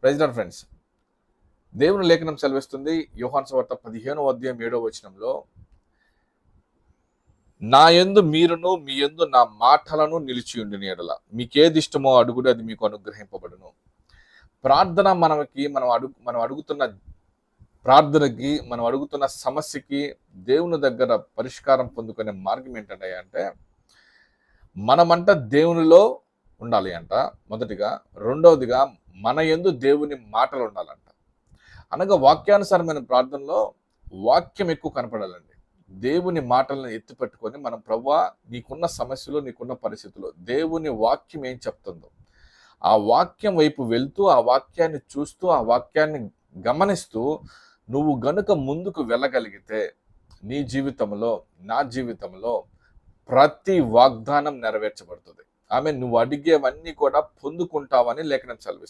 Praise lord friends. దేవుని లేఖనం సెలవిస్తుంది యోహాను సువార్త 15వ అధ్యాయం 7వ వచనంలో, నా యందు మీరును మీ యందు నా మాటలను నిలిచి ఉండిన యెడల మీకేది ఇష్టమో అడుగుడి, అది మీకు అనుగ్రహింపబడును. ప్రార్థన మనం అడుగుతున్న ప్రార్థనకి, మనం అడుగుతున్న సమస్యకి దేవుని దగ్గర పరిష్కారం పొందుకునే మార్గం ఏంటంటే, మనమంట దేవునిలో ఉండాలి అంట మొదటిగా. రెండవదిగా మన యందు దేవుని మాటలు ఉండాలంట. అనగా వాక్యానుసారమైన ప్రార్థనలో వాక్యం ఎక్కువ కనపడాలండి. దేవుని మాటలను ఎత్తిపెట్టుకొని మనం, ప్రభువా నీకున్న సమస్యలో, నీకున్న పరిస్థితుల్లో దేవుని వాక్యం ఏం చెప్తుందో ఆ వాక్యం వైపు వెళ్తూ, ఆ వాక్యాన్ని చూస్తూ, ఆ వాక్యాన్ని గమనిస్తూ నువ్వు గనుక ముందుకు వెళ్ళగలిగితే నీ జీవితంలో, నా జీవితంలో ప్రతి వాగ్దానం నెరవేర్చబడుతుంది. ఆమె నువ్వు అడిగేవన్నీ కూడా పొందుకుంటావని లేఖనం సెలవిస్తుంది.